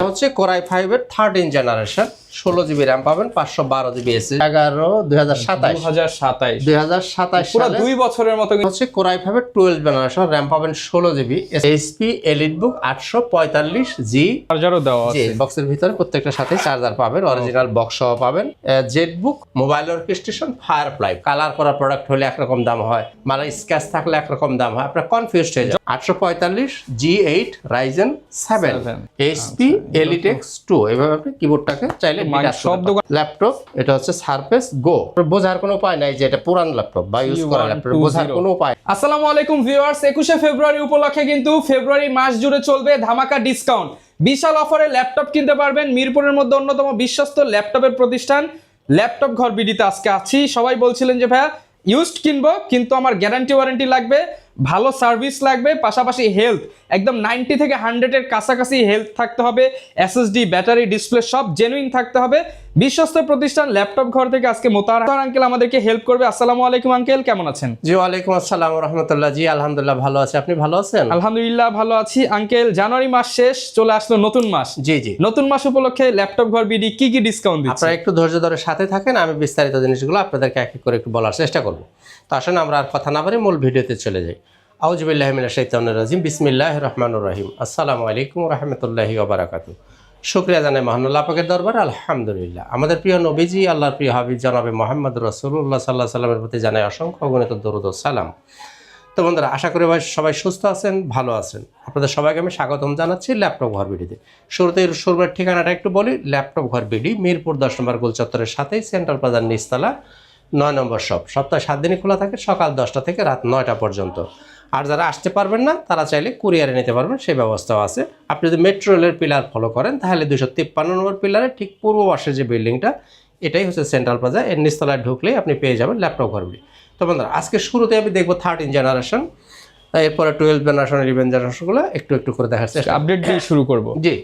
হচ্ছে কোরাই 5 এর 13 generation 16 GB RAM পাবেন 512 জিবি এসএসডি 2027 পুরো 2 বছরের মতো হচ্ছে কোরাই 5 এর 12 জেনারেশন র্যাম পাবেন 16 জিবি এইচপি এলিটবুক 845 জি চার্জারও দেওয়া আছে। বক্সের ভিতরে প্রত্যেকটার সাথে চার্জার পাবেন, অরিজিনাল বক্স সহ পাবেন। Jetbook mobile orchestration firefly colour করা প্রোডাক্ট হলে একরকম দাম হয়, মানে স্ক্র্যাচ থাকলে একরকম দাম হয়, আপনার কনফিউজড হয়ে যায়। 845 G8 Ryzen 7 এইচপি এলিটেক্স 2 এভাবে আপনি কিবোর্ডটাকে চাইলে ল্যাপটপ। এটা হচ্ছে সারফেস গো, বোঝার কোনো উপায় নাই যে এটা পুরান ল্যাপটপ বা ইউজ করা ল্যাপটপ, বোঝার কোনো উপায়। আসসালামু আলাইকুম ভিউয়ার্স, 21শে ফেব্রুয়ারি উপলক্ষে কিন্তু ফেব্রুয়ারি মাস জুড়ে চলবে ধামাকা ডিসকাউন্ট। বিশাল অফারে ল্যাপটপ কিনতে পারবেন। মিরপুরের মধ্যে অন্যতম বিশ্বস্ত ল্যাপটপের প্রতিষ্ঠান ল্যাপটপ ঘর বিডিতে আজকে আছি। সবাই বলছিলেন যে ভাইয়া ইউজড কিনবো কিন্তু আমার গ্যারান্টি ওয়ারেন্টি লাগবে, ভালো সার্ভিস লাগবে, পাশাপাশি হেলথ একদম 90 থেকে 100 এর কাছাকাছি হেলথ থাকতে হবে, এসএসডি ব্যাটারি ডিসপ্লে সব জেনুইন থাকতে হবে। বিশ্বস্ত প্রতিষ্ঠান ল্যাপটপ ঘর থেকে আজকে মোতাহার আঙ্কেল আমাদেরকে হেল্প করবে। আসসালামু আলাইকুম আঙ্কেল, কেমন আছেন? জি ওয়ালাইকুম আসসালাম ওয়া রাহমাতুল্লাহ। জি আলহামদুলিল্লাহ ভালো আছি, আপনি ভালো আছেন? আলহামদুলিল্লাহ ভালো আছি আঙ্কেল। জানুয়ারি মাস শেষ, চলে আসলো নতুন মাস। জি জি, নতুন মাস উপলক্ষে ল্যাপটপ ঘর বিডি কি কি ডিসকাউন্ট দিচ্ছে? আপনারা একটু ধৈর্য ধরে সাথে থাকেন, আমি বিস্তারিত জিনিসগুলো আপনাদেরকে এক এক করে একটু বলার চেষ্টা করব। তো আসেন আমরা আর কথা না বলে মূল ভিডিওতে চলে যাই। আউযু বিল্লাহি মিনাশ শাইতানির রাজিম, বিসমিল্লাহির রহমানির রহিম। আসসালামু আলাইকুম ওয়া রাহমাতুল্লাহি ওয়া বারাকাতুহু। শুকরিয়া জানাই মহান আল্লাহ পাকের দরবারে, আলহামদুলিল্লাহ। আমাদের প্রিয় নবীজি আল্লাহর প্রিয় হাবিব জনাবে মুহাম্মদ রাসূলুল্লাহ সাল্লাল্লাহু আলাইহি সাল্লামের প্রতি জানাই অসংখ্য অগণিত দরুদ ও সালাম। তো বন্ধুরা, আশা করি সবাই সুস্থ আছেন, ভালো আছেন। আপনাদের সবাইকে আমি স্বাগতম জানাচ্ছি ল্যাপটপ ঘর বিডিতে। শুরুতে শোরুমের ঠিকানাটা একটু বলি। ল্যাপটপ ঘর বিডি মিরপুর 10 নম্বর গোল চত্বরের সাথেই সেন্ট্রাল প্লাজার নিচতলা 9 নম্বর শপ। সপ্তাহে 7 দিনই খোলা থাকে, সকাল 10টা থেকে রাত 9টা পর্যন্ত। আর যারা আসতে পারবেন না তারা চাইলে কুরিয়ারে নিতে পারবেন, সেই ব্যবস্থাও আছে। আপনি যদি মেট্রো রেলের পিলার ফলো করেন তাহলে 253 নম্বর পিলারের ঠিক পূর্ব পাশে যে বিল্ডিংটা, এটাই হচ্ছে সেন্ট্রাল প্লাজা। এর নিচতলায় ঢুকলেই আপনি পেয়ে যাবেন ল্যাপটপ ঘর বিডি। তো বন্ধুরা, আজকে শুরুতে আমি দেখবো 13 জেনারেশন, এরপরে 12 জেনারেশন, 11 জেনারেশনগুলো একটু একটু করে দেখার চেষ্টা আপডেট দিয়ে শুরু করব। জি,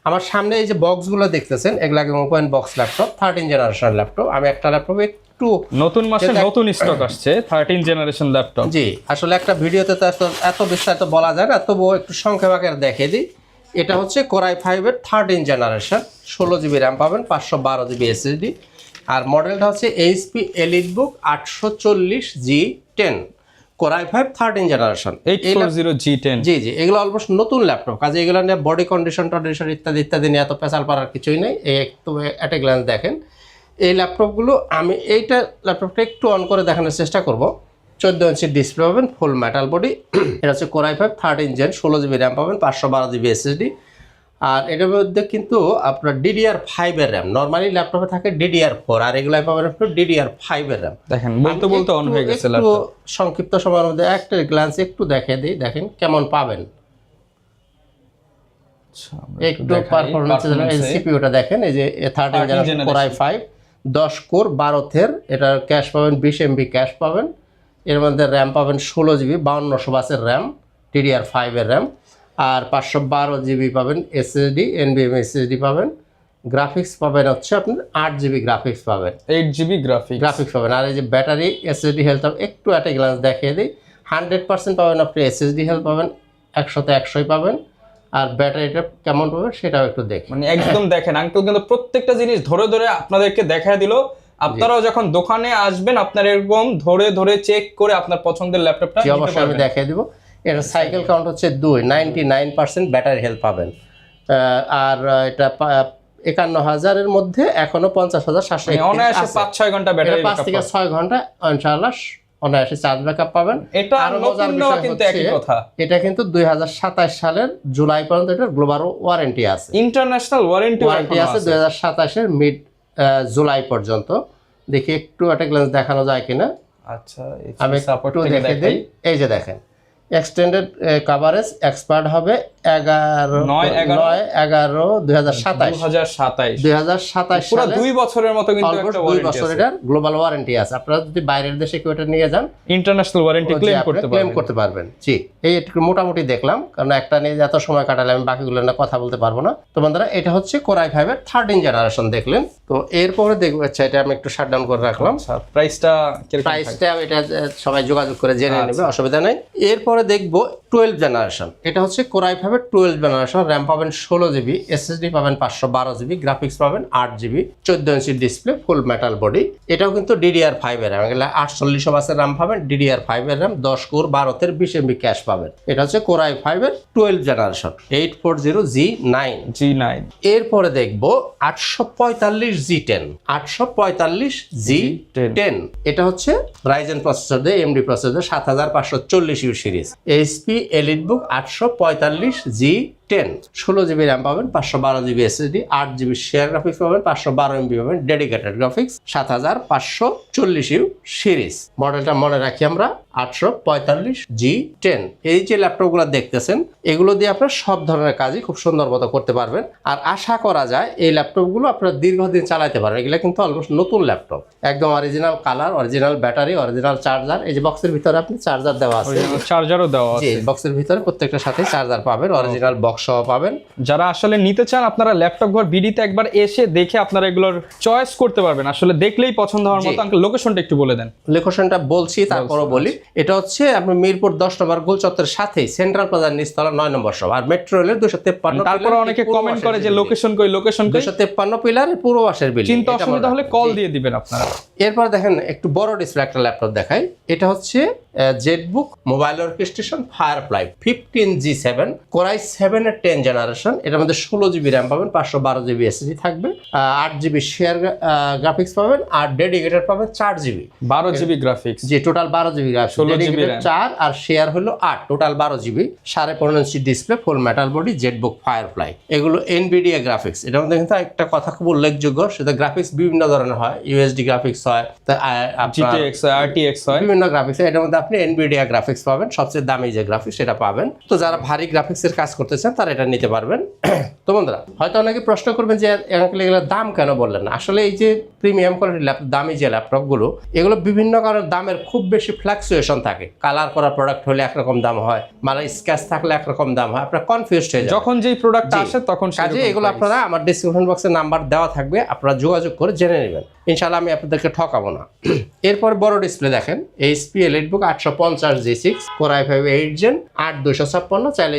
আমার সামনে এই যে বক্সগুলো দেখতেছেন, এগুলো open box laptop, 13 generation laptop. আমি একটা ল্যাপটপে একটু নতুন মাসে নতুন স্টক আসছে 13 জেনারেশন ল্যাপটপ। জি, আসলে একটা ভিডিওতে তো এত বিস্তারিত বলা যায় না, তবুও একটু সংক্ষেপ আকারে দেখিয়ে দিই। এটা হচ্ছে কোরাই 5 এর 13 জেনারেশন 16 জিবি র্যাম পাবেন, 512 জিবি এসএসডি। আর মডেলটা হচ্ছে HP EliteBook 840 G10 core i 5 13 generation 840 G10। জি জি, এগুলো অলমোস্ট নতুন ল্যাপটপ, কাজে এগুলো নিয়ে বডি কন্ডিশন ইত্যাদি ইত্যাদি নিয়ে এত পেঁচাল পাড়ার কিছুই নেই। একটু অ্যাট এ গ্ল্যান্স দেখেন এই ল্যাপটপগুলো। আমি ল্যাপটপটা একটু অন করে দেখানোর চেষ্টা করব। 14 ইঞ্চি ডিসপ্লে পাবেন, ফুল মেটাল বডি। এটা হচ্ছে কোরাই 5 13 জেন, 16 জিবি র্যাম পাবেন, 512 জিবি এসএসডি। আর এটার মধ্যে কিন্তু আপনার DDR5 এর র্যাম। নর্মালি ল্যাপটপে থাকে DDR4, আর এগুলাই পাবেন আপনার DDR5 এর র্যাম। দেখেন বলতে বলতে অন হয়ে গেছে ল্যাপটপ। সংক্ষিপ্ত সময়ের মধ্যে একটা গ্ল্যান্স একটু দেখিয়ে দিই, দেখেন কেমন পাবেন। একটু পারফরম্যান্স সিপিইউটা দেখেন, এই যে 13 জেনারেশন কোরাই 5 10 কোর 12 থের। এটার ক্যাশ পাবেন 20 MB ক্যাশ পাবেন। এর মধ্যে র্যাম পাবেন 16 জিবি 5200 বাসের র্যাম, DDR5 এর র্যাম। আর 512 জিবি পাবেন এসএসডি, NVMe এসএসডি পাবেন। গ্রাফিক্স পাবেন হচ্ছে আপনি 8 জিবি গ্রাফিক্স পাবেন, 8 জিবি গ্রাফিক্স পাবেন। আর এই যে ব্যাটারি এসএসডি হেলথ একটু অ্যাট এ গ্লান্স দেখিয়ে দিই। 100% পাবেন আপনি এসএসডি হেলথ পাবেন, 100তে 100ই পাবেন। আর ব্যাটারিটা কেমন পাবেন সেটাও একটু দেখেন। মানে একদম দেখেন আঙ্কেল কিন্তু প্রত্যেকটা জিনিস ধরে ধরে আপনাদেরকে দেখায় দিল। আপনারাও যখন দোকানে আসবেন আপনারা এরকম ধরে ধরে চেক করে আপনার পছন্দের ল্যাপটপটা নিতে অবশ্যই আমি দেখিয়ে দিব। এটা সাইকেল কাউন্ট হচ্ছে 2, 99% ব্যাটারি হেলথ পাবেন। আর এটা 51,000 এর মধ্যে এখনো 50,700 অনায়াসে 5-6 ঘন্টা ব্যাটারি 5 থেকে 6 ঘন্টা ইনশাআল্লাহ অনায়াসে চার্জ ব্যাকআপ পাবেন। এটা আর নতুন না কিন্তু একই কথা। এটা কিন্তু 2027 সালের জুলাই পর্যন্ত এটা গ্লোবাল ওয়ারেন্টি আছে, ইন্টারন্যাশনাল ওয়ারেন্টি আছে 2027 এর মিড জুলাই পর্যন্ত। দেখি একটু একটা গ্ল্যান্স দেখানো যায় কিনা। আচ্ছা, আমি সাপোর্ট থেকে দেখাই। এই যে দেখেন এক্সটেন্ডেড কভারেজ এক্সপায়ার্ড হবে 11/11/2027 পুরো 2 বছরের মতো কিন্তু একটা ওয়ারেন্টি আছে। 2 বছরের গ্লোবাল ওয়ারেন্টি আছে। আপনারা যদি বাইরের দেশে কেউ এটা নিয়ে যান ইন্টারন্যাশনাল ওয়ারেন্টি ক্লেম করতে পারবেন। জি, এই একটু মোটামুটি দেখলাম, কারণ একটা নিয়ে এত সময় কাটালে আমি বাকিগুলো না কথা বলতে পারবো না। তো বন্ধুরা, এটা হচ্ছে কোরাই 5 এর 13 জেনারেশন দেখলেন। তো এরপরে দেখবো, আচ্ছা এটা আমি একটু শাটডাউন করে রাখলাম। প্রাইসটা এটা সবাই যোগাযোগ করে জেনে নেবে, অসুবিধা নেই। এরপরে এরপরে দেখবো 12 জেনারেশন। এটা হচ্ছে Core i5 এর 12 জেনারেশন। র্যাম পাবেন 16 জিবি, এসএসডি পাবেন 512 জিবি, গ্রাফিক্স পাবেন 8 জিবি, 14 ইঞ্চি ডিসপ্লে, ফুল মেটাল বডি। এটাও কিন্তু DDR5 এর র্যাম, এগুলো 48 বাসের র্যাম পাবেন, DDR5 এর র্যাম, 10 কোর 12 20 MB ক্যাশ পাবেন। এটা হচ্ছে Core i5 এর 12 জেনারেশন 840G9। এরপরে দেখবো 845G10। 845G10 এটা হচ্ছে রাইজেন প্রসেসর দিয়ে AMD processor 7540U series HP EliteBook 845G10। 16 GB RAM পাবেন, 512 GB SSD, 8 GB share graphics পাবেন, 512 MB পাবেন, ডেডিকেটেড গ্রাফিক্স, 7540U সিরিজ। মডেলটা মনে রাখি আমরা 845G10। এই যে ল্যাপটপগুলো দেখতেছেন এগুলো দিয়ে আপনারা সব ধরনের কাজই খুব সুন্দর মতো করতে পারবেন। আর আশা করা যায় এই ল্যাপটপগুলো আপনারা দীর্ঘদিন চালাতে পারবেন। এগুলো কিন্তু অলমোস্ট নতুন ল্যাপটপ, একদম original colour, original battery, original charger. এই যে বক্সের ভিতরে আপনি চার্জার দেওয়া আছে, চার্জারও দেওয়া আছে। বক্সের ভিতরে প্রত্যেকটার সাথে চার্জার পাবেন, অরিজিনাল বক্স সহ পাবেন। যারা আসলে নিতে চান আপনারা ল্যাপটপ ঘর বিডিতে একবার এসে দেখে আপনারা এগুলোর চয়েস করতে পারবেন, আসলে দেখলেই পছন্দ হওয়ার মতো। আঙ্কেল লোকেশনটা একটু বলে দেন। লোকেশনটা বলছি, তারপরও বলি। এটা হচ্ছে আপনি মিরপুর 10 নম্বর গোল চত্বরের সাথেই সেন্ট্রাল প্লাজার নিচতলা 9 নম্বর শপ, আর মেট্রো রেলের 253। তারপরে অনেকে কমেন্ট করে যে লোকেশন কই 253 পিলারের পূর্ব পাশের বিল্ডিং। চিন্তা অসুবিধা হলে কল দিয়ে দিবেন আপনারা। এরপর দেখেন একটু বড় ডিসপ্লে একটা ল্যাপটপ দেখাই। এটা হচ্ছে Jetbook mobile orchestration firefly 15G7 Core i7 এর 10 জেনারেশন। এটার মধ্যে 16 জিবি র্যাম পাবেন, 512 জিবি এসএসডি থাকবে, 8 জিবি শেয়ার গ্রাফিক্স পাবেন, আর ডেডিকেটেড পাবেন 4 জিবি, 12 জিবি গ্রাফিক্স। জি, টোটাল 12 জিবি গ্রাফিক্স, 16 জিবি 4 আর শেয়ার হলো 8, total 12 GB, 15.5 inch display, full metal body, জেটবুক ফায়ারফ্লাই। এগুলো এনভিডিয়া গ্রাফিক্স। এটার মধ্যে কিন্তু একটা কথা খুব উল্লেখযোগ্য, সেটা গ্রাফিক্স বিভিন্ন ধরনের হয়, ইউএসডি গ্রাফিক্স হয়, GTX RTX হয়, বিভিন্ন গ্রাফিক্স। এটার মধ্যে আপনি এনভিডিয়া গ্রাফিক্স পাবেন, সবচেয়ে দামি যে গ্রাফিক্স সেটা পাবেন। তো যারা ভারী গ্রাফিক্সের কাজ করতে চান তারা এটা নিতে পারবেন। তো বন্ধুরা, হয়তো অনেকে প্রশ্ন করবেন যে এগুলোর দাম কেন বললেন না। আসলে এই যে প্রিমিয়াম কোয়ালিটির দামি যে ল্যাপটপগুলো, এগুলো বিভিন্ন কারণে দামের খুব বেশি ফ্লাকচুয়েশন থাকে। কালার করা প্রোডাক্ট হলে একরকম দাম হয়, মানে স্ক্র্যাচ থাকলে একরকম দাম হয়, আপনারা কনফিউজড হয়ে যাবেন যখন যেই প্রোডাক্ট আসে তখন। কাজে এগুলো আপনারা আমার ডেসক্রিপশন বক্সে নাম্বার দেওয়া থাকবে, আপনারা যোগাযোগ করে জেনে নেবেন। ইনশাআল্লাহ আমি আপনাদেরকে ঠকাবো না। এরপর বড় ডিসপ্লে দেখেন HP EliteBook 850G6 Core i5 8 Gen 8256, চাইলে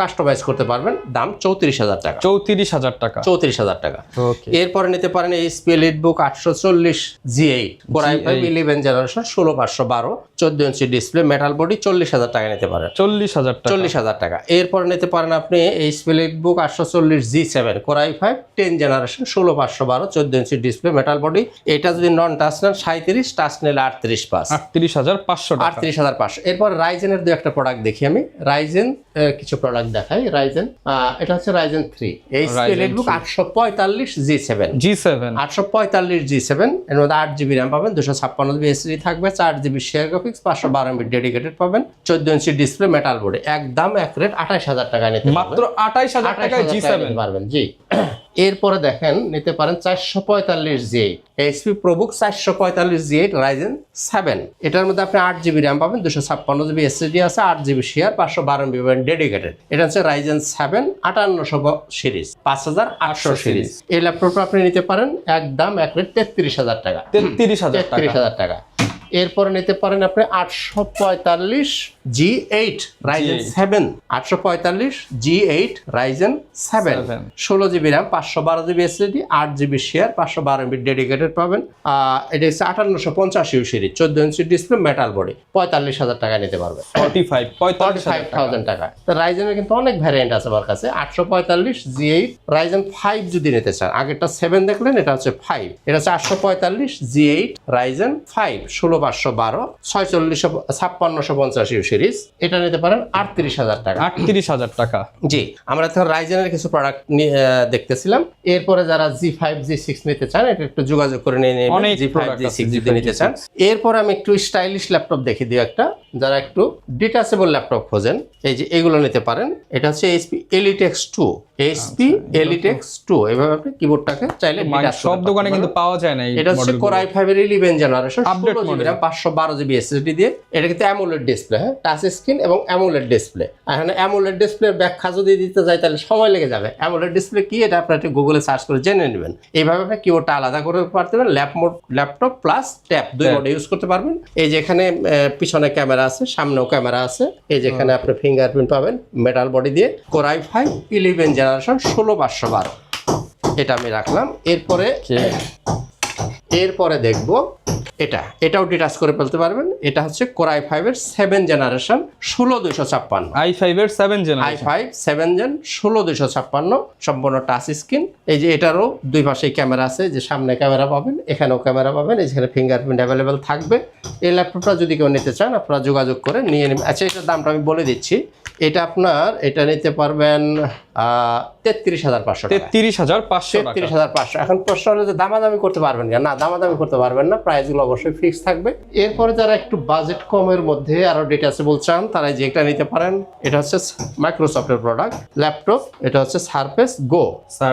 কাস্টমাইজ করতে পারবেন। দাম 34,000 টাকা। 34,000 টাকা। 34,000 টাকা। ওকে। এরপরে নিতে পারেন HP EliteBook 840G8 Core i5 11 generation 16512, 14 inch display, metal body, 40,000 টাকা নিতে পারেন। 40,000 টাকা। 40,000 টাকা। এরপর নিতে পারেন আপনি HP EliteBook 840G7 Core i5 10 generation 16512, 14 inch display, metal body. এটা যদি নন টাচ নেন 37, টাচ নিলে 38,500। 38,500 টাকা। 38,500। এরপর রাইজেনের দু একটা প্রোডাক্ট দেখি আমি। রাইজেন কিছু প্রোডাক্ট দেখাই। রাইজেন এটা হচ্ছে Ryzen 3 HP EliteBook 845G7 845G7। এর মধ্যে 8 জিবি র্যাম পাবেন, 256 জিবি এসএসডি থাকবে, 4 GB share graphics, 512 MB dedicated পাবেন, 14 ইঞ্চি ডিসপ্লে, মেটাল বডি। একদম এক রেট 28,000 টাকা নিতে পারবেন। মাত্র 28,000 টাকায় G7 পারবেন। জি। এরপরে দেখেন নিতে পারেন 445G8 HP ProBook 445G8 Ryzen 7। এটার মধ্যে আপনি 8 জিবি র্যাম পাবেন, 256 জিবি এসএসডি আছে, 8 জিবি শেয়ার, 512 MB ডেডিকেটেড। এটা হচ্ছে Ryzen 7 5800 সিরিজ, 5800 সিরিজ। এই ল্যাপটপটা আপনি নিতে পারেন একদম এক রেট 33,000 টাকা। 33,000 টাকা। এরপরে নিতে পারেন আপনি 845G8 Ryzen 7 845G8 Ryzen 7 16 GB RAM, 512 GB SSD, 8 GB share, 512 MB dedicated পাবেন। এটা হচ্ছে 5850 series, 14 inch display, metal body, 45,000 টাকা নিতে পারবেন। 45,000 টাকা। তো রাইজেনের কিন্তু অনেক ভ্যারিয়েন্ট আছে আমার কাছে। 845G8 Ryzen 5 যদি নিতে চান, আগেরটা 7 দেখলেন, এটা হচ্ছে 5। এটা হচ্ছে 845G8 Ryzen 5 16512, 5650 সিরিজ। এটা নিতে পারেন 38,000 টাকা। 38,000 টাকা। জি, আমরা তো রাইজেনের কিছু প্রোডাক্ট দেখতেছিলাম। এরপরে যারা G5 G6 নিতে চান, এটা একটু যোগাযোগ করে নিয়ে নেবেন। G5 G6 যদি নিতে চান। এরপর আমি একটু স্টাইলিশ ল্যাপটপ দেখিয়ে দিই একটা, যারা একটু ডিটাচেবল ল্যাপটপ খোঁজেন, এই যে এগুলো নিতে পারেন। এটা হচ্ছে HP EliteX 2 HP EliteX 2। এভাবে আপনি কিবোর্ডটাকে চাইলে সব দোকানে কিন্তু পাওয়া যায় না। এটা হচ্ছে Core i5 এর 11 generation, update model, RAM 512 GB SSD দিয়ে। এটা কিন্তু অ্যামোলেড ডিসপ্লে, হ্যাঁ, টাচ স্ক্রিন এবং অ্যামোলেড ডিসপ্লে। এখন অ্যামোলেড ডিসপ্লের ব্যাখ্যা যদি দিতে যাই তাহলে সময় লেগে যাবে। অ্যামোলেড ডিসপ্লে কি এটা আপনারা একটু গুগলে সার্চ করে জেনে নেবেন। এইভাবে আপনি কিবোর্ডটা আলাদা করে পারতে পারেন। ল্যাপটপ প্লাস ট্যাব দুই মোডে ইউজ করতে পারবেন। এই যে এখানে পিছনে ক্যামেরা আছে, সামনেও ক্যামেরা আছে। এই যে এখানে আপনি ফিঙ্গারপ্রিন্ট পাবেন মেটাল বডি দিয়ে। Core i5 11 জেনারেশন 16512 এটা আমি রাখলাম। এরপরে দেখব এটাও ডিটাচ করে ফেলতে পারবেন। এটা হচ্ছে Core i5 এর 7 জেনারেশন 16256 i5 এর 7 জেনারেশন i5 7 জেন 16256 সম্পূর্ণ টাচ স্ক্রিন। এই যে এটারও দুই পাশেই ক্যামেরা আছে, যে সামনে ক্যামেরা পাবেন, এখানেও ক্যামেরা পাবেন, এখানে ফিঙ্গারপ্রিন্ট অ্যাভেলেবেল থাকবে। এই ল্যাপটপটা যদি কেউ নিতে চান আপনারা যোগাযোগ করে নিয়ে নেবেন। আচ্ছা, এটার দামটা আমি বলে দিচ্ছি। এটা নিতে পারবেন 33500 টাকা। 33500 এখন প্রশ্ন হলো যে দামাদামি করতে পারবেন না? দামাদামি করতে পারবেন না, প্রাইসগুলো অবশ্যই ফিক্স থাকবে। এরপরে যারা একটু বাজেট কমের মধ্যে আরো ডিটেইলসে বলছেন তারা যে একটা নিতে পারেন। এটা হচ্ছে মাইক্রোসফটের প্রোডাক্ট ল্যাপটপ। এটা হচ্ছে সারফেস গো,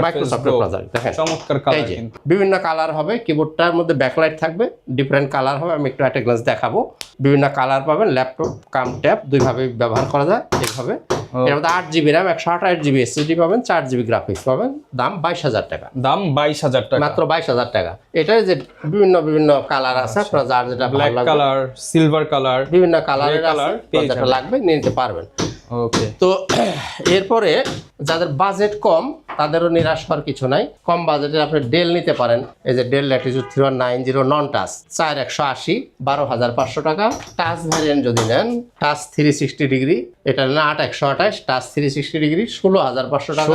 মাইক্রোসফটের প্রোডাক্ট। দেখেন চমৎকার কালার, বিভিন্ন কালার হবে। কিবোর্ডটার মধ্যে ব্যাকলাইট থাকবে, ডিফারেন্ট কালার হবে। আমি একটু একটা গ্লাস দেখাবো। বিভিন্ন কালার পাবেন। ল্যাপটপ কাম ট্যাব দুইভাবে ব্যবহার করা যায়। এইভাবে এর মধ্যে 8GB RAM 128 GB SSD পাবেন, 4GB গ্রাফিক্স পাবেন। দাম 22000 টাকা। দাম 22000 টাকা, মাত্র 22000 টাকা। এটার যে বিভিন্ন কালার আছে, আপনারা যার যেটা ভালো ব্ল্যাক লাগবে, কালার, সিলভার কালার, বিভিন্ন কালারের যেটা লাগবে নিয়ে নিতে পারবেন। ওকে। তো এরপরে যাদের বাজেট কম তাদেরও নিরাশ হওয়ার কিছু নাই। কম বাজেটের আপনি ডেল নিতে পারেন। এই যে ডেল ল্যাটিটিউড 3190 নন টাচ 4180 12500 টাকা। টাচ ভ্যারিয়েন্ট যদি নেন, টাচ 360 ডিগ্রি, এটা নেন 8128, টাচ 360 ডিগ্রি 16500 টাকা।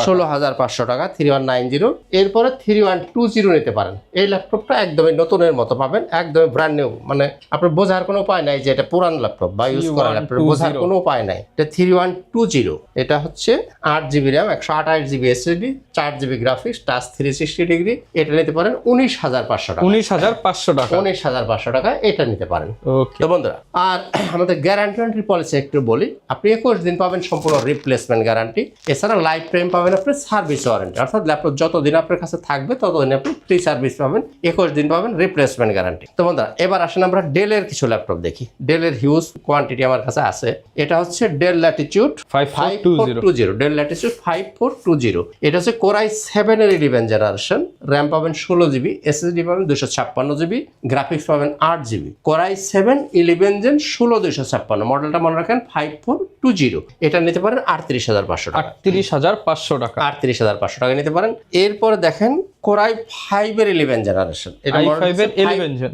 16500 টাকা 3190। এরপরে 3120 নিতে পারেন। এই ল্যাপটপটা একদমই নতুনের মতো পাবেন, একদমই ব্র্যান্ড নিউ। মানে আপনার বোঝার কোনো উপায় নাই যে এটা পুরান ল্যাপটপ বা ইউজ করা ল্যাপটপ, বোঝার কোনো উপায় নাই। এটা 3120। এটা হচ্ছে 8GB RAM 128 GB SSD 4GB graphics, touch 360 degree. এটা নিতে পারেন 19500 টাকা। 19500 টাকা, 19500 টাকা এটা নিতে পারেন। ওকে। তো বন্ধুরা, আর আমাদের গ্যারান্টি পলিসি একটু বলি। আপনি 21 দিন পাবেন সম্পূর্ণ রিপ্লেসমেন্ট গ্যারান্টি। এছাড়া লাইফ টাইম পাবেন আপনি সার্ভিস ওয়ারেন্টি, অর্থাৎ ল্যাপটপ যতদিন আপনার কাছে থাকবে ততদিন আপনি ফ্রি সার্ভিস পাবেন। 21 দিন পাবেন রিপ্লেসমেন্ট গ্যারান্টি। তো বন্ধুরা, এবার আসেন আমরা ডেলের কিছু ল্যাপটপ দেখি। ডেলের হিউজ কোয়ান্টিটি আমার কাছে আছে। এটা হচ্ছে ডেল ল্যাটিটিউড 5420, ডেল ল্যাটিটিউড 5420। এটা হচ্ছে Core i7 এর 11 জেনারেশন। র্যাম পাবেন 16GB, SSD পাবেন 256GB, গ্রাফিক্স পাবেন 8GB। Core i7 11 জেন 16256, মডেলটা মনে রাখেন 5420। এটা নিতে পারেন 38500 টাকা। 38500 টাকা, 38500 টাকা নিতে পারেন। এরপরে দেখেন Core i5 এর 11 জেনারেশন। এটা i5 এর 11 gen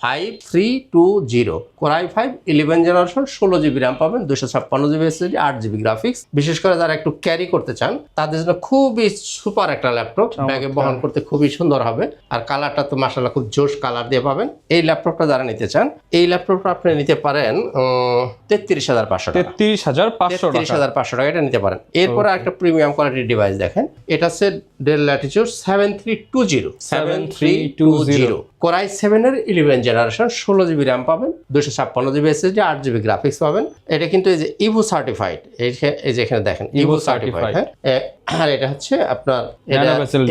5320 Core i5 11 generation 16GB RAM পাবেন, 256GB SSD, 8GB গ্রাফিক্স। বিশেষ করে যারা একটু ক্যারি করতে চান তাদের জন্য খুবই সুপার একটা ল্যাপটপ, ব্যাগে বহন করতে খুবই সুন্দর হবে। আর কালারটা তো মাশাআল্লাহ খুব জোশ কালার দিয়ে পাবেন। এই ল্যাপটপটা যারা নিতে চান, এই ল্যাপটপটা আপনি নিতে পারেন 33500 টাকা। 33500 টাকা এটা নিতে পারেন। এরপরে একটা প্রিমিয়াম কোয়ালিটির ডিভাইস দেখেন। এটা হচ্ছে ডেল ল্যাটিটিউড 7320 Core i7 এর 11 জেনারেশন 16GB RAM পাবেন, 256GB SSD, 8GB গ্রাফিক্স পাবেন। এটা কিন্তু এই যে ইভো সার্টিফাইড, এই যে এখানে দেখেন ইভো সার্টিফাইড। হ্যাঁ, আর এটা হচ্ছে আপনার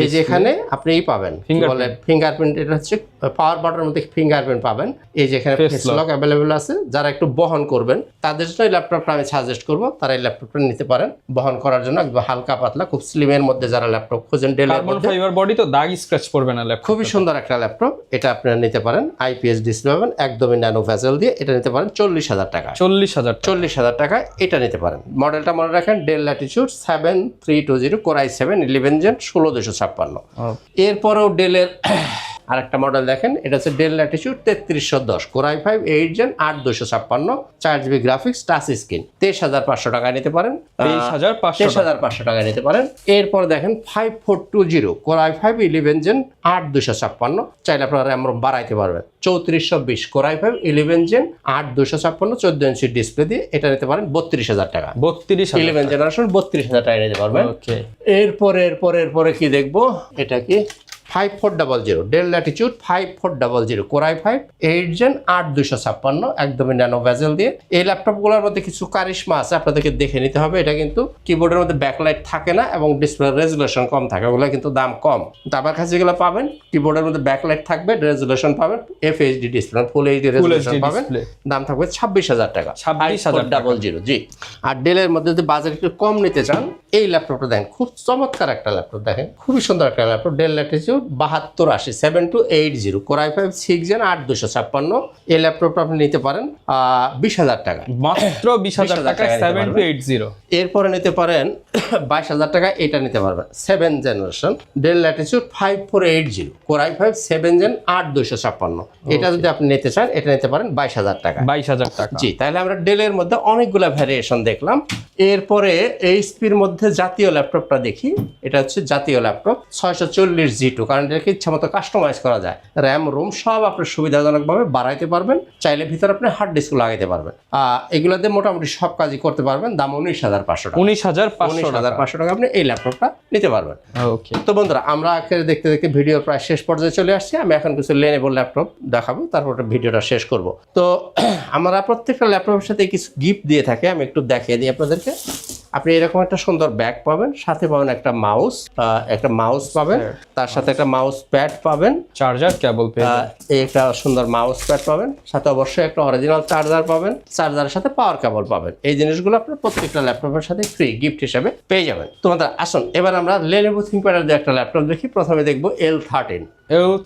এই যে এখানে আপনি এই পাবেন বলে ফিঙ্গারপ্রিন্ট। এটা হচ্ছে পাওয়ার বাটনের মধ্যে ফিঙ্গারপ্রিন্ট পাবেন। এই যে এখানে ফেস লক অ্যাভেলেবল আছে। যারা একটু বহন করবেন তাদের জন্য এই ল্যাপটপটা আমি সাজেস্ট করব, তারা এই ল্যাপটপটা নিতে পারেন বহন করার জন্য। একদম হালকা পাতলা, খুব স্লিমের মধ্যে যারা ল্যাপটপ খোঁজেন, ডেলের মধ্যে ফাইবার বডি তো দাগ স্ক্র্যাচ পড়বে না ল্যাপটপ। খুবই সুন্দর একটা ল্যাপটপ। এটা আপনারা নিতে পারেন। IPS ডিসপ্লে পাবেন, একদমই ন্যানো ভেসেল দিয়ে। এটা নিতে পারেন 40000 টাকা। 40000 টাকা এটা নিতে পারেন। মডেলটা মনে রাখেন del Latitude 7320 Core i7 11 gen 16256। এরপরেও ডেলের আরেকটা মডেল দেখেন। এটা হচ্ছে Dell Latitude 3310 Core i5 8 gen 8256, 4GB graphics, touch screen. 23500 টাকায় নিতে পারেন। 23500 টাকায় নিতে পারেন। এরপর দেখেন 5420 Core i5 11 জেন 8256, চাইলে আপনারা র্যাম বাড়াইতে পারবেন। 3420 Core i5 11 gen 8256, 14 inch display দিয়ে। এটা নিতে পারেন 32000 টাকা। 11 জেনারেশন 32000 টাকায় নিতে পারবেন। এরপরে কি দেখবো? এটা কি 5400, del Latitude 5400, Core i5 8 Gen 8256, একদমই ন্যানো ভেজেল দিয়ে। এই ল্যাপটপগুলোর মধ্যে কিছু কারিশমা আছে, আপনাদেরকে দেখে নিতে হবে। এটা কিন্তু কিবোর্ডের মধ্যে ব্যাকলাইট থাকে না এবং ডিসপ্লে রেজুলেশন কম থাকে, ওগুলো কিন্তু দাম কম। তো আমার কাছে যেগুলো পাবেন কিবোর্ডের মধ্যে ব্যাকলাইট থাকবে, রেজুলেশন পাবেন FHD display, full HD resolution পাবেন, দাম থাকবে 26,000 টাকা, 5600। জি, আর ডেলের মধ্যে যদি বাজার একটু কম নিতে চান, এই ল্যাপটপটা দেখেন, খুব চমৎকার একটা ল্যাপটপ, দেখেন খুবই সুন্দর একটা laptop, del Latitude 7280 7280, Core i5 6 Gen 8256। এই ল্যাপটপটা আপনি নিতে পারেন 20,000 টাকা, মাত্র 20,000 টাকা 7280। এরপরে নিতে পারেন 22,000 টাকা, এটা নিতে পারবেন 7th generation del Latitude 5480, Core i5 7 Gen 8256। এটা যদি আপনি নিতে চান, এটা নিতে পারেন 22,000 টাকা। 22,000 টাকা। জি, তাহলে আমরা ডেলের মধ্যে অনেকগুলো ভ্যারিয়েশন দেখলাম। এরপরে এইচপির মধ্যে জাতীয় ল্যাপটপটা দেখি। এটা হচ্ছে জাতীয় ল্যাপটপ 640 G2, কারণ এটাকে ইচ্ছা মতো কাস্টমাইজ করা যায়, র্যাম রোম সব আপনি সুবিধাজনকভাবে বাড়াইতে পারবেন, চাইলে ভিতরে আপনি হার্ড ডিস্ক লাগাইতে পারবেন। এগুলোতে মোটামুটি সব কাজই করতে পারবেন। দাম 19,500 টাকা। 19,500 টাকা আপনি এই ল্যাপটপটা নিতে পারবেন। ওকে, তো বন্ধুরা, আমরা আজকে দেখতে দেখতে ভিডিও প্রায় শেষ পর্যায়ে চলে আসছি। আমি এখন কিছু Lenovo ল্যাপটপ দেখাবো, তারপর ভিডিওটা শেষ করব। তো আমরা প্রত্যেকটা ল্যাপটপের সাথে কিছু গিফট দিয়ে থাকি, আমি একটু দেখিয়ে দিই আপনাদেরকে। আপনি এরকম একটা সুন্দর ব্যাগ পাবেন, সাথে পাবেন একটা মাউস পাবেন, তার সাথে একটা মাউস প্যাড পাবেন, চার্জার কেবল এই একটা সুন্দর মাউস প্যাড পাবেন, সাথে অবশ্যই একটা অরিজিনাল চার্জার পাবেন, চার্জারের সাথে পাওয়ার কেবল পাবেন। এই জিনিসগুলো আপনার প্রত্যেকটা ল্যাপটপের সাথে ফ্রি গিফট হিসেবে পেয়ে যাবেন। তোমাদের আসুন এবার আমরা Lenovo ThinkPad-এর যে একটা ল্যাপটপ দেখি। প্রথমে দেখবো L13,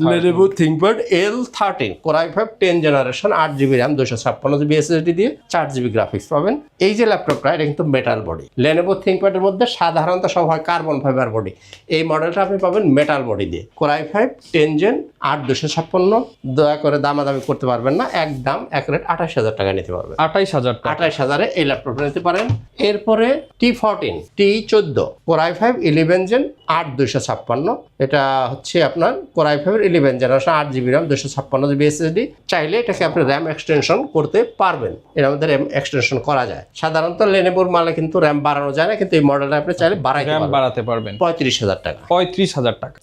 Lenovo ThinkPad L13, Core i5 10 generation 8GB RAM 256GB SSD দিয়ে 4GB গ্রাফিক্স পাবেন। এই যে ল্যাপটপটা, এটা কিন্তু মেটাল বডি। Lenovo ThinkPad-এর মধ্যে সাধারণত সব হয় কার্বন ফাইবার বডি, এই মডেলটা আপনি পাবেন মেটাল বডি দিয়ে। Core i5 10 Gen 8256, দয়া করে দামাদামি করতে পারবেন না, একদম এক রেট 28,000 টাকা নিতে পারবেন। 28,000 টাকা। 28,000-এ এই ল্যাপটপটা নিতে পারেন। এরপরে T14 T14, Core i5 11 Gen 8256, এটা হচ্ছে আপনার Core i5 11 generation 8GB RAM 256GB SSD। চাইলে এটাকে আপনি র্যাম এক্সটেনশন করতে পারবেন, এর মধ্যে র্যাম এক্সটেনশন করা যায়। সাধারণত Lenovoর মালে কিন্তু র্যাম বাড়ানো যায় না, কিন্তু এই মডেলটা আপনি চাইলে বাড়াতে পারবেন। 35,000 টাকা। 35,000 টাকা।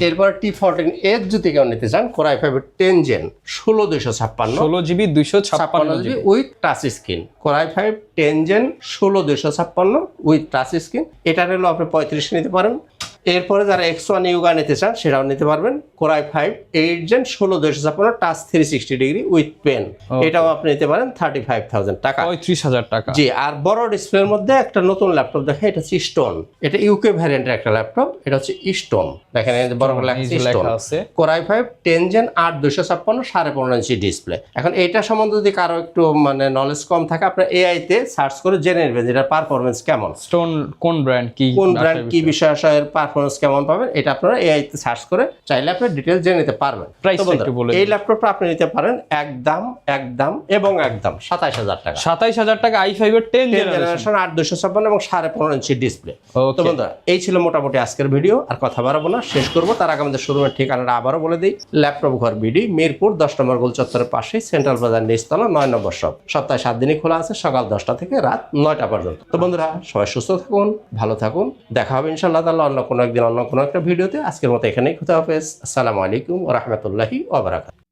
এরপর T14 এর যদি কেউ নিতে চান, Core i5 10 Gen 16256, 16GB 256GB with touch screen. Core i5 10 Gen 16256 with touch screen, এটা নিলেও আপনি 35 নিতে পারেন। এরপরে যারা X1 Yuga নিতে চান, সেটাও নিতে পারবেন। Core i5 8 Gen 16256 touch 360 degree with pen, এটাও আপনি নিতে পারেন 35,000 টাকা। 35,000 টাকা। জি, আর বড় ডিসপ্লের মধ্যে একটা নতুন ল্যাপটপ দেখেন, এটা হচ্ছে স্টোন, এটা ইউকে ভ্যারিয়েন্টের একটা ল্যাপটপ, এটা হচ্ছে স্টোন, দেখেন এই যে বড় লেখা আছে Core i5 10 Gen 8256 15.5 inch display. এখন এইটা সম্বন্ধে যদি কারো একটু মানে নলেজ কম থাকে, আপনার এআই তে সার্চ করে জেনে নেবেন যে এটার পারফরম্যান্স কেমন, স্টোন কোন ব্র্যান্ড কি বিষয় পারফরম্যান্স কেমন পাবেন, এটা আপনারা এআই তে সার্চ করে চাইলে আপনি ডিটেইলস জেনে নিতে পারবেন। এই ল্যাপটপটা আপনি নিতে পারেন একদম 27,000 টাকা। 27,000 টাকা i5 এর 10 জেনারেশন 8256 এবং 15.5 ইঞ্চি ডিসপ্লে। তো বন্ধুরা, এই ছিল মোটামুটি আজকের ভিডিও। আর কথা বাড়াবো না, শেষ করবো তার আগে আমাদের শোরুমের ঠিকানাটা আবারও বলে দিই। ল্যাপটপ ঘর বিডি, মিরপুর 10 নম্বর গোল চত্বরের পাশেই, সেন্ট্রাল বাজার নিচতলা 9 নম্বর শপ। সপ্তাহে 7 দিনই খোলা আছে, সকাল 10টা থেকে রাত 9টা পর্যন্ত। তো বন্ধুরা, সবাই সুস্থ থাকুন, ভালো থাকুন, দেখা হবে ইনশাআল্লাহ তাআলা অন্য কোনো একদিন অন্য কোনো একটা ভিডিওতে। আজকের মতো এখানেই, খুদা হাফেজ, আসসালামু আলাইকুম ওয়া রাহমাতুল্লাহি ওয়া বারাকাতুহু।